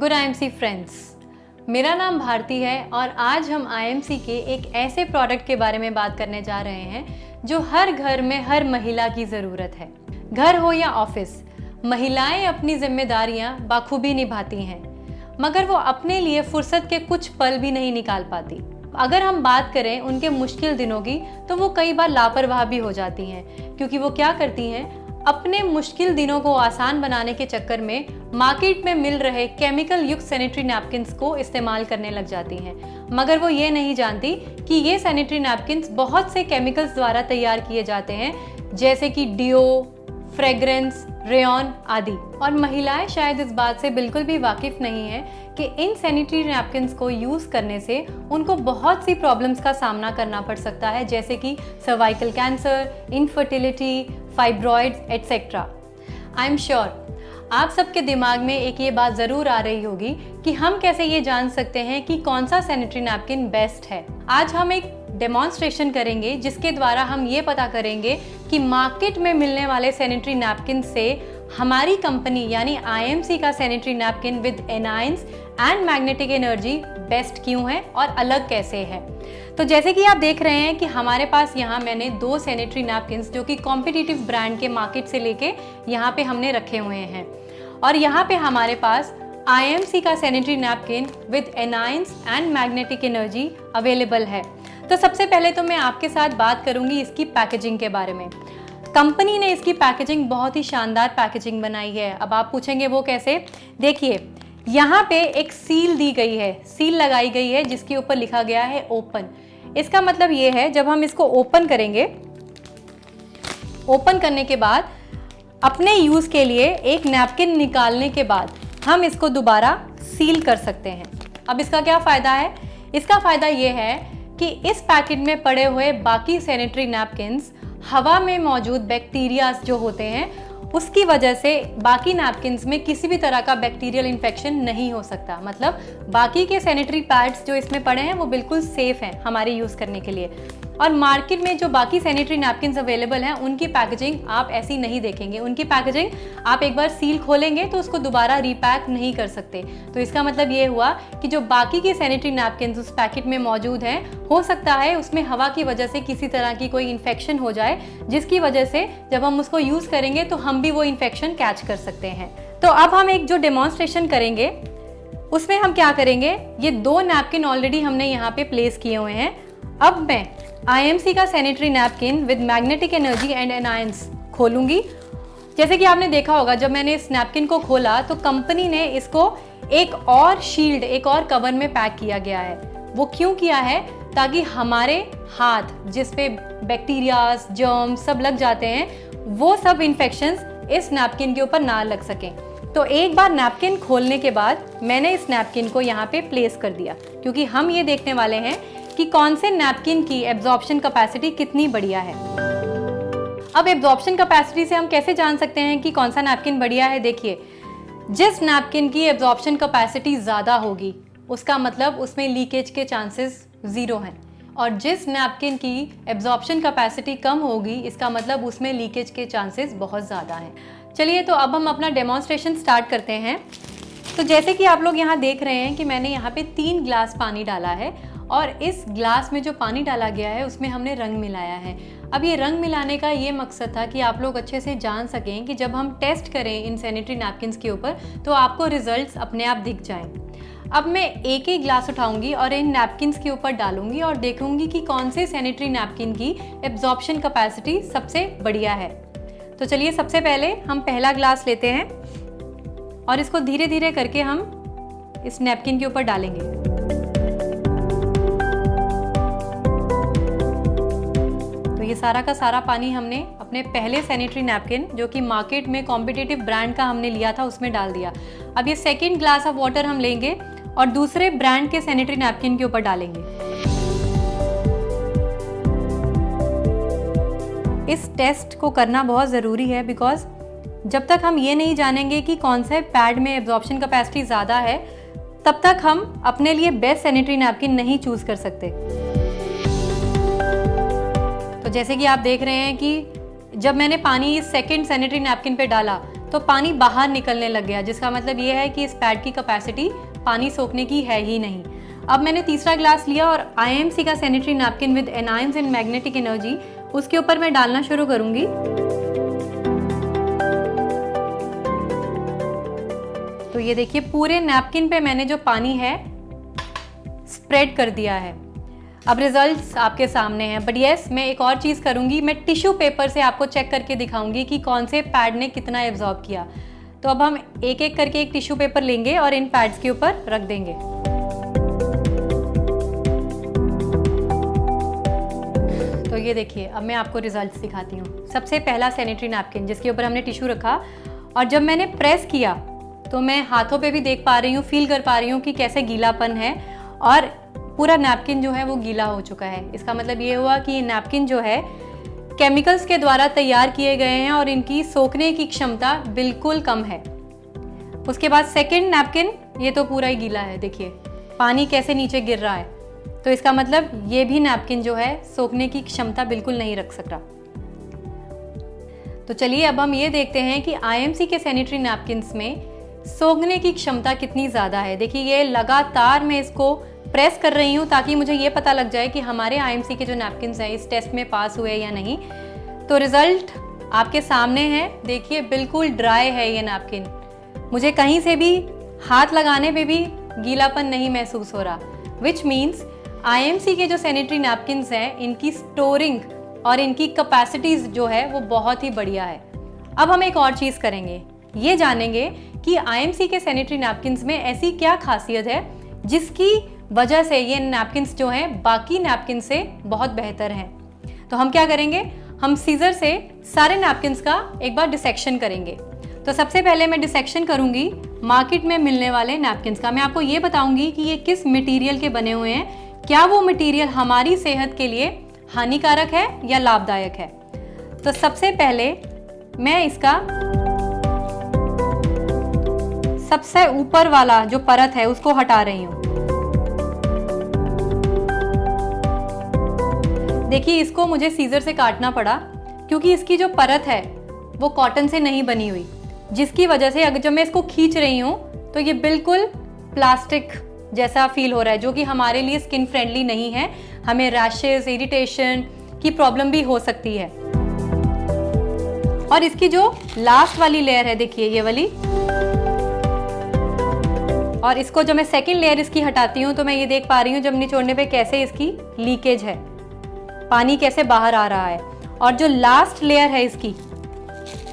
Good IMC friends, मेरा नाम भारती है और आज हम आईएमसी के एक ऐसे प्रोडक्ट के बारे में बात करने जा रहे हैं जो हर घर में हर महिला की ज़रूरत है। घर हो या ऑफिस, महिलाएं अपनी जिम्मेदारियां बाखूबी निभाती हैं, मगर वो अपने लिए फुर्सत के कुछ पल भी नहीं निकाल पाती। अगर हम बात करें उनके मुश्किल दिनों की, तो वो कई बार लापरवाह भी हो जाती हैं, क्योंकि वो क्या करती हैं, अपने मुश्किल दिनों को आसान बनाने के चक्कर में मार्केट में मिल रहे केमिकल युक्त सैनिटरी नैपकिन्स को इस्तेमाल करने लग जाती हैं। मगर वो ये नहीं जानती कि ये सैनिटरी नैपकिन्स बहुत से केमिकल्स द्वारा तैयार किए जाते हैं, जैसे कि डिओ, फ्रेग्रेंस, रेयॉन आदि। और महिलाएं शायद इस बात से बिल्कुल भी वाकिफ नहीं है कि इन सैनिटरी नैपकिन्स को यूज़ करने से उनको बहुत सी प्रॉब्लम्स का सामना करना पड़ सकता है, जैसे कि cervical cancer, infertility, fibroids etcetera. I am sure आप सबके दिमाग में एक ये बात ज़रूर आ रही होगी कि हम कैसे ये जान सकते हैं कि कौन सा सैनिटरी नैपकिन बेस्ट है। आज हम एक डेमोन्स्ट्रेशन करेंगे जिसके द्वारा हम ये पता करेंगे कि मार्केट में मिलने वाले सैनिटरी नैपकिन से हमारी कंपनी यानी आईएमसी का sanitary napkin with anions and magnetic energy best क्यों है और अलग कैसे है। तो जैसे कि आप देख रहे हैं कि हमारे पास यहाँ मैंने दो सैनिटरी नैपकिन्स जो कि कॉम्पिटिटिव ब्रांड के मार्केट से लेके यहाँ पे हमने रखे हुए हैं, और यहाँ पे हमारे पास आईएमसी का sanitary napkin with anions and magnetic energy available है। तो सबसे पहले तो मैं आपके साथ बात करूंगी इसकी पैकेजिंग के बारे में। कंपनी ने इसकी पैकेजिंग बहुत ही शानदार पैकेजिंग बनाई है। अब आप पूछेंगे वो कैसे? देखिए, यहाँ पे एक सील दी गई है, सील लगाई गई है जिसके ऊपर लिखा गया है ओपन। इसका मतलब ये है जब हम इसको ओपन करेंगे, ओपन करने के बाद अपने यूज़ के लिए एक नैपकिन निकालने के बाद हम इसको दोबारा सील कर सकते हैं। अब इसका क्या फ़ायदा है? इसका फ़ायदा ये है कि इस पैकेट में पड़े हुए बाकी सैनिटरी नैपकिन्स हवा में मौजूद बैक्टीरियाज जो होते हैं उसकी वजह से बाकी नैपकिन्स में किसी भी तरह का बैक्टीरियल इन्फेक्शन नहीं हो सकता। मतलब बाकी के सैनिटरी पैड्स जो इसमें पड़े हैं वो बिल्कुल सेफ़ हैं हमारे यूज़ करने के लिए। और मार्केट में जो बाकी सैनिटरी नैपकिन्स अवेलेबल हैं उनकी पैकेजिंग आप ऐसी नहीं देखेंगे। उनकी पैकेजिंग आप एक बार सील खोलेंगे तो उसको दोबारा रीपैक नहीं कर सकते। तो इसका मतलब ये हुआ कि जो बाकी के सैनिटरी नैपकिन्स उस पैकेट में मौजूद हैं, हो सकता है उसमें हवा की वजह से किसी तरह की कोई इन्फेक्शन हो जाए, जिसकी वजह से जब हम उसको यूज़ करेंगे तो हम भी वो इन्फेक्शन कैच कर सकते हैं। तो अब हम एक जो डेमोन्स्ट्रेशन करेंगे उसमें हम क्या करेंगे, ये दो नैपकिन ऑलरेडी हमने यहाँ पे प्लेस किए हुए हैं। अब मैं आईएमसी का sanitary napkin with magnetic energy and anions खोलूंगी। जैसे कि आपने देखा होगा जब मैंने इस नैपकिन को खोला तो कंपनी ने इसको एक और शील्ड, एक और कवर में पैक किया गया है। वो क्यों किया है? ताकि हमारे हाथ जिस पे बैक्टीरियाज, जर्म्स सब लग जाते हैं, वो सब इन्फेक्शंस इस नैपकिन के ऊपर ना लग सकें। तो एक बार नैपकिन खोलने के बाद मैंने इस नैपकिन को यहाँ पे प्लेस कर दिया, क्योंकि हम ये देखने वाले हैं कि कौन से नैपकिन की एब्जॉर्प्शन कैपेसिटी कितनी बढ़िया है। अब एब्जॉर्प्शन कैपेसिटी से हम कैसे जान सकते हैं कि कौन सा नैपकिन बढ़िया है? देखिए, जिस नैपकिन की एब्जॉर्प्शन कैपेसिटी ज़्यादा होगी उसका मतलब उसमें लीकेज के चांसेस ज़ीरो हैं, और जिस नैपकिन की एब्जॉर्प्शन कैपेसिटी कम होगी इसका मतलब उसमें लीकेज के चांसेस बहुत ज़्यादा हैं। चलिए, तो अब हम अपना डेमोन्स्ट्रेशन स्टार्ट करते हैं। तो जैसे कि आप लोग यहाँ देख रहे हैं कि मैंने यहाँ पे 3 ग्लास पानी डाला है, और इस ग्लास में जो पानी डाला गया है उसमें हमने रंग मिलाया है। अब ये रंग मिलाने का ये मकसद था कि आप लोग अच्छे से जान सकें कि जब हम टेस्ट करें इन सैनिटरी नैपकिन्स के ऊपर तो आपको रिजल्ट्स अपने आप दिख जाएं। अब मैं एक ही ग्लास उठाऊंगी और इन नैपकिन्स के ऊपर डालूंगी और देखूंगी कि कौन से सैनिटरी नैपकिन की एब्जॉर्प्शन कैपेसिटी सबसे बढ़िया है। तो चलिए, सबसे पहले हम पहला ग्लास लेते हैं और इसको धीरे धीरे करके हम इस नैपकिन के ऊपर डालेंगे। तो ये सारा का सारा पानी हमने अपने पहले सैनिटरी नैपकिन जो कि मार्केट में कॉम्पिटिटिव ब्रांड का हमने लिया था उसमें डाल दिया। अब ये सेकेंड ग्लास ऑफ वाटर हम लेंगे और दूसरे ब्रांड के सैनिटरी नैपकिन के ऊपर डालेंगे। इस टेस्ट को करना बहुत ज़रूरी है, बिकॉज जब तक हम ये नहीं जानेंगे कि कौन से पैड में एब्जॉर्प्शन कैपेसिटी ज़्यादा है तब तक हम अपने लिए बेस्ट सैनिटरी नैपकिन नहीं चूज़ कर सकते। तो जैसे कि आप देख रहे हैं कि जब मैंने पानी इस सेकंड सैनिटरी नैपकिन पे डाला तो पानी बाहर निकलने लग गया, जिसका मतलब ये है कि इस पैड की कैपेसिटी पानी सोखने की है ही नहीं। अब मैंने तीसरा ग्लास लिया और IMC का sanitary napkin with anions and magnetic energy उसके ऊपर मैं डालना शुरू करूंगी। तो ये देखिए पूरे नैपकिन पे मैंने जो पानी है स्प्रेड कर दिया है। अब रिजल्ट्स आपके सामने हैं, बट यस मैं एक और चीज़ करूंगी, मैं टिश्यू पेपर से आपको चेक करके दिखाऊंगी कि कौन से पैड ने कितना एब्जॉर्ब किया। तो अब हम एक एक करके एक टिश्यू पेपर लेंगे और इन पैड्स के ऊपर रख देंगे। तो ये देखिए अब मैं आपको रिजल्ट्स दिखाती हूँ। सबसे पहला सैनिटरी नैपकिन जिसके ऊपर हमने टिश्यू रखा और जब मैंने प्रेस किया तो मैं हाथों पे भी देख पा रही हूँ, फील कर पा रही हूँ कि कैसे गीलापन है और पूरा नैपकिन जो है वो गीला हो चुका है। इसका मतलब ये हुआ कि ये नैपकिन जो है केमिकल्स के द्वारा तैयार किए गए हैं और इनकी सोखने की क्षमता बिल्कुल कम है। उसके बाद सेकंड नैपकिन, ये तो पूरा ही गीला है, देखिए पानी कैसे नीचे गिर रहा है। तो इसका मतलब ये भी नैपकिन जो है सोखने की क्षमता बिल्कुल नहीं रख सक रहा। तो चलिए अब हम ये देखते हैं कि IMC के सैनिटरी नैपकिन्स में सोखने की क्षमता कितनी ज़्यादा है। देखिए ये लगातार मैं इसको प्रेस कर रही हूँ ताकि मुझे ये पता लग जाए कि हमारे IMC के जो नैपकिन्स हैं इस टेस्ट में पास हुए या नहीं। तो रिजल्ट आपके सामने है, देखिए बिल्कुल ड्राई है ये नैपकिन, मुझे कहीं से भी हाथ लगाने पे भी गीलापन नहीं महसूस हो रहा। विच मीन्स IMC के जो सैनिटरी नैपकिन्स हैं इनकी स्टोरिंग और इनकी कैपेसिटीज जो है वो बहुत ही बढ़िया है। अब हम एक और चीज़ करेंगे, ये जानेंगे कि IMC के सैनिटरी नैपकिन्स में ऐसी क्या खासियत है जिसकी वजह से ये नैपकिन्स जो हैं बाकी नैपकिन से बहुत बेहतर हैं। तो हम क्या करेंगे, हम सीजर से सारे नैपकिन्स का एक बार डिसेक्शन करेंगे। तो सबसे पहले मैं डिसेक्शन करूंगी मार्केट में मिलने वाले नैपकिन्स का। मैं आपको ये बताऊंगी कि ये किस मटेरियल के बने हुए हैं, क्या वो मटेरियल हमारी सेहत के लिए हानिकारक है या लाभदायक है। तो सबसे पहले मैं इसका सबसे ऊपर वाला जो परत है उसको हटा रही हूँ। देखिए इसको मुझे सीजर से काटना पड़ा क्योंकि इसकी जो परत है वो कॉटन से नहीं बनी हुई, जिसकी वजह से अगर जब मैं इसको खींच रही हूँ तो ये बिल्कुल प्लास्टिक जैसा फील हो रहा है, जो कि हमारे लिए स्किन फ्रेंडली नहीं है। हमें रैशेस, इरिटेशन की प्रॉब्लम भी हो सकती है। और इसकी जो लास्ट वाली लेयर है देखिए ये वाली, और इसको जब मैं सेकेंड लेयर इसकी हटाती हूँ तो मैं ये देख पा रही हूँ जब निचोड़ने पे कैसे इसकी लीकेज है, पानी कैसे बाहर आ रहा है। और जो लास्ट लेयर है इसकी,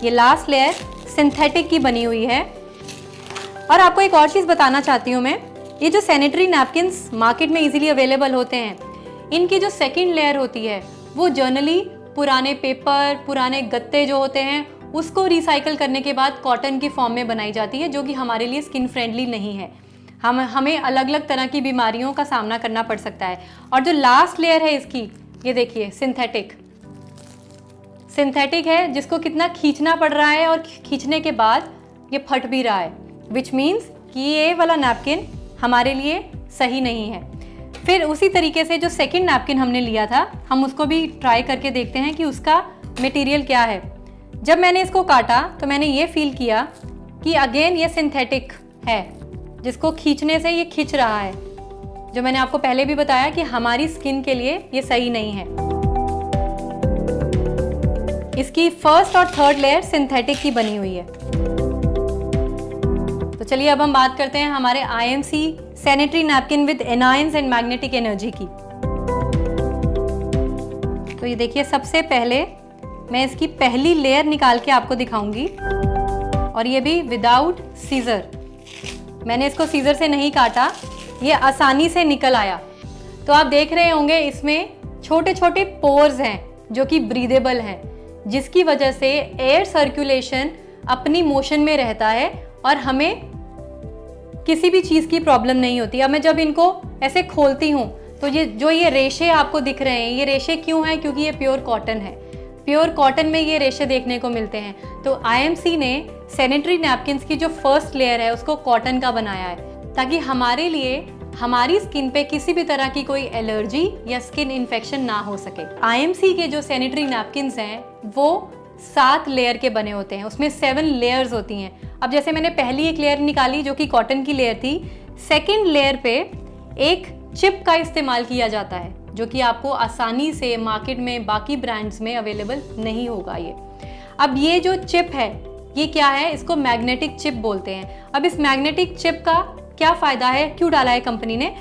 ये लास्ट लेयर सिंथेटिक की बनी हुई है। और आपको एक और चीज़ बताना चाहती हूँ मैं, ये जो सैनिटरी नैपकिन्स मार्केट में इजीली अवेलेबल होते हैं, इनकी जो सेकेंड लेयर होती है वो जनरली पुराने पेपर, पुराने गत्ते जो होते हैं उसको रिसाइकल करने के बाद कॉटन की फॉर्म में बनाई जाती है, जो कि हमारे लिए स्किन फ्रेंडली नहीं है। हमें अलग अलग तरह की बीमारियों का सामना करना पड़ सकता है। और जो लास्ट लेयर है इसकी, ये देखिए सिंथेटिक है, जिसको कितना खींचना पड़ रहा है और खींचने के बाद ये फट भी रहा है। विच मीन्स कि ये वाला नैपकिन हमारे लिए सही नहीं है। फिर उसी तरीके से जो सेकंड नैपकिन हमने लिया था, हम उसको भी ट्राई करके देखते हैं कि उसका मटेरियल क्या है। जब मैंने इसको काटा तो मैंने ये फील किया कि अगेन ये सिंथेटिक है, जिसको खींचने से ये खींच रहा है, जो मैंने आपको पहले भी बताया कि हमारी स्किन के लिए ये सही नहीं है। इसकी फर्स्ट और थर्ड लेयर सिंथेटिक की बनी हुई है। तो चलिए अब हम बात करते हैं हमारे IMC sanitary napkin with anions and magnetic energy की। तो ये देखिए सबसे पहले मैं इसकी पहली लेयर निकाल के आपको दिखाऊंगी, और ये भी विदाउट सीजर। मैंने इसको सीजर से नहीं काटा, ये आसानी से निकल आया। तो आप देख रहे होंगे इसमें छोटे छोटे पोर्स हैं जो कि ब्रीदेबल हैं, जिसकी वजह से एयर सर्कुलेशन अपनी मोशन में रहता है और हमें किसी भी चीज़ की प्रॉब्लम नहीं होती। अब मैं जब इनको ऐसे खोलती हूँ तो ये रेशे आपको दिख रहे हैं, ये रेशे क्यों हैं? क्योंकि ये प्योर कॉटन है। प्योर कॉटन में ये रेशे देखने को मिलते हैं। तो IMC ने सैनिटरी नैपकिन्स की जो फर्स्ट लेयर है उसको कॉटन का बनाया है, ताकि हमारे लिए हमारी स्किन पे किसी भी तरह की कोई एलर्जी या स्किन इन्फेक्शन ना हो सके। IMC के जो सैनिटरी नैपकिन्स हैं वो 7 लेयर के बने होते हैं, उसमें 7 लेयर्स होती हैं। अब जैसे मैंने पहली एक लेयर निकाली जो कि कॉटन की लेयर थी, सेकेंड लेयर पे एक चिप का इस्तेमाल किया जाता है जो कि आपको आसानी से मार्केट में बाकी ब्रांड्स में अवेलेबल नहीं होगा ये। अब ये जो चिप है ये क्या है, इसको मैग्नेटिक चिप बोलते हैं। अब इस मैग्नेटिक चिप का क्या फ़ायदा है, क्यों डाला है कंपनी ने?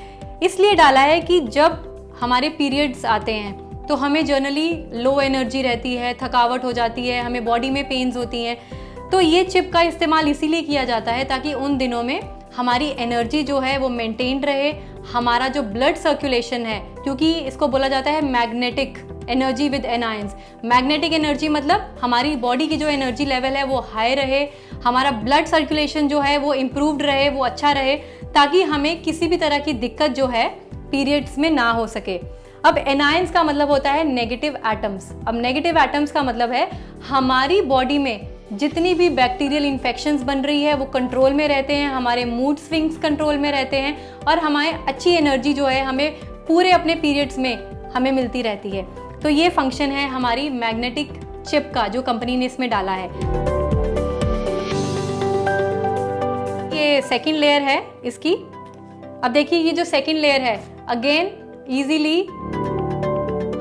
इसलिए डाला है कि जब हमारे पीरियड्स आते हैं तो हमें जनरली लो एनर्जी रहती है, थकावट हो जाती है, हमें बॉडी में पेन्स होती हैं, तो ये चिप का इस्तेमाल इसीलिए किया जाता है ताकि उन दिनों में हमारी एनर्जी जो है वो मेंटेन रहे, हमारा जो ब्लड सर्कुलेशन है, क्योंकि इसको बोला जाता है magnetic energy with anions. Magnetic energy मतलब हमारी बॉडी की जो एनर्जी लेवल है वो हाई रहे, हमारा ब्लड सर्कुलेशन जो है वो इम्प्रूव्ड रहे, वो अच्छा रहे, ताकि हमें किसी भी तरह की दिक्कत जो है पीरियड्स में ना हो सके। अब एनायंस का मतलब होता है नेगेटिव एटम्स। अब नेगेटिव एटम्स का मतलब है हमारी बॉडी में जितनी भी बैक्टीरियल इन्फेक्शंस बन रही है वो कंट्रोल में रहते हैं, हमारे मूड स्विंग्स कंट्रोल में रहते हैं और हमारी अच्छी एनर्जी जो है हमें पूरे अपने पीरियड्स में हमें मिलती रहती है। तो ये फंक्शन है हमारी मैग्नेटिक चिप का जो कंपनी ने इसमें डाला है। ये सेकंड लेयर है इसकी। अब देखिए ये जो सेकंड लेयर है अगेन इजीली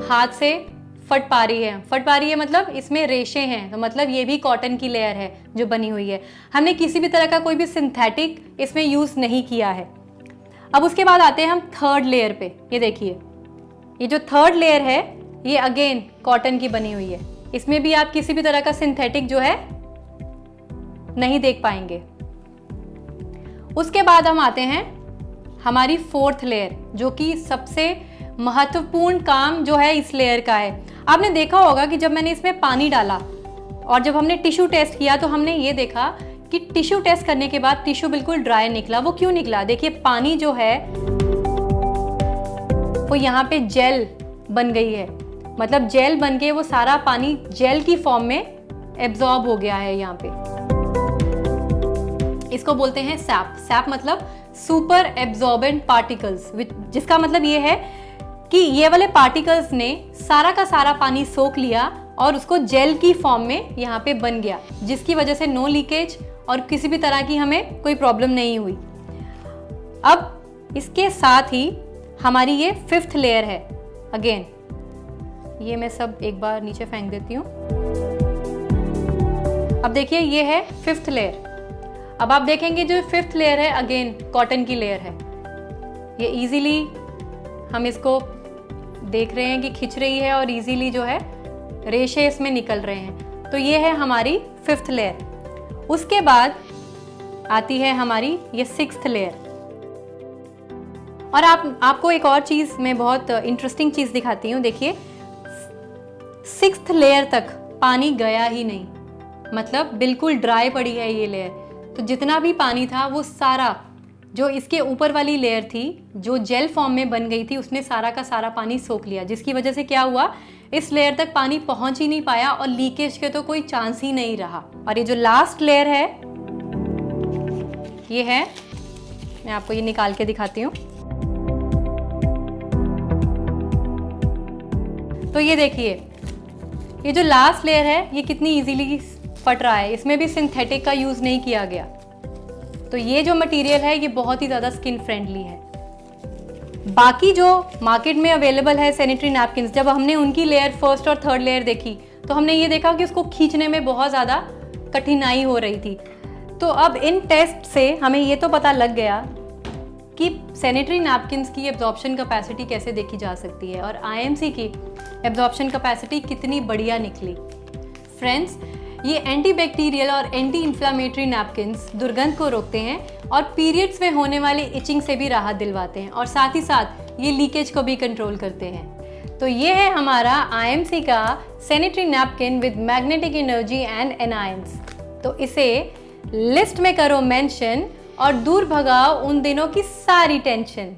हाथ से फट पा रही है मतलब इसमें रेशे हैं, तो मतलब ये भी कॉटन की लेयर है जो बनी हुई है। हमने किसी भी तरह का कोई भी सिंथेटिक इसमें यूज़ नहीं किया है। अब उसके बाद आते हैं हम थर्ड लेयर पे। ये देखिए ये जो थर्ड लेयर है ये अगेन कॉटन की बनी हुई है, इसमें भी आप किसी भी तरह का सिंथेटिक जो है नहीं देख पाएंगे। उसके बाद हम आते हैं हमारी फोर्थ लेयर, जो कि सबसे महत्वपूर्ण काम जो है इस लेयर का है। आपने देखा होगा कि जब मैंने इसमें पानी डाला और जब हमने टिश्यू टेस्ट किया तो हमने ये देखा कि टिश्यू टेस्ट करने के बाद टिश्यू बिल्कुल ड्राई निकला। वो क्यों निकला? देखिए पानी जो है वो यहाँ पे जेल बन गई है, मतलब जेल बन के वो सारा पानी जेल की फॉर्म में एब्जॉर्ब हो गया है यहाँ पे। इसको बोलते हैं सैप। सैप मतलब सुपर एब्जॉर्बेंट पार्टिकल्स, जिसका मतलब ये है कि ये वाले पार्टिकल्स ने सारा का सारा पानी सोख लिया और उसको जेल की फॉर्म में यहाँ पे बन गया, जिसकी वजह से नो लीकेज और किसी भी तरह की हमें कोई प्रॉब्लम नहीं हुई। अब इसके साथ ही हमारी ये फिफ्थ लेयर है। अगेन ये मैं सब एक बार नीचे फेंक देती हूँ। अब देखिए ये है फिफ्थ लेयर। अब आप देखेंगे जो फिफ्थ लेयर है अगेन कॉटन की लेयर है। ये इजीली हम इसको देख रहे हैं कि खिंच रही है और इजीली जो है रेशे इसमें निकल रहे हैं। तो ये है हमारी फिफ्थ लेयर। उसके बाद आती है हमारी ये सिक्स्थ लेयर। और आपको एक और चीज़ मैं बहुत इंटरेस्टिंग चीज़ दिखाती हूँ। देखिए सिक्स्थ लेयर तक पानी गया ही नहीं, मतलब बिल्कुल ड्राई पड़ी है ये लेयर। तो जितना भी पानी था वो सारा जो इसके ऊपर वाली लेयर थी जो जेल फॉर्म में बन गई थी उसने सारा का सारा पानी सोख लिया, जिसकी वजह से क्या हुआ, इस लेयर तक पानी पहुंच ही नहीं पाया और लीकेज के तो कोई चांस ही नहीं रहा। और ये जो लास्ट लेयर है ये है, मैं आपको ये निकाल के दिखाती हूँ। तो ये देखिए ये जो लास्ट लेयर है ये कितनी इजीली फट रहा है, इसमें भी सिंथेटिक का यूज़ नहीं किया गया। तो ये जो मटेरियल है ये बहुत ही ज़्यादा स्किन फ्रेंडली है। बाकी जो मार्केट में अवेलेबल है सैनिटरी नैपकिन्स, जब हमने उनकी लेयर फर्स्ट और थर्ड लेयर देखी तो हमने ये देखा कि उसको खींचने में बहुत ज़्यादा कठिनाई हो रही थी। तो अब इन टेस्ट से हमें ये तो पता लग गया कि सैनिटरी नैपकिन्स की एब्जॉर्प्शन कैपेसिटी कैसे देखी जा सकती है और आईएमसी की एब्जॉर्प्शन कैपेसिटी कितनी बढ़िया निकली। फ्रेंड्स, ये एंटीबैक्टीरियल और एंटी इन्फ्लामेटरी नैपकिन्स दुर्गंध को रोकते हैं और पीरियड्स में होने वाली इचिंग से भी राहत दिलवाते हैं और साथ ही साथ ये लीकेज को भी कंट्रोल करते हैं। तो ये है हमारा आईएमसी का sanitary napkin with magnetic energy and anions. तो इसे लिस्ट में करो मेंशन और दूर भगाओ उन दिनों की सारी टेंशन।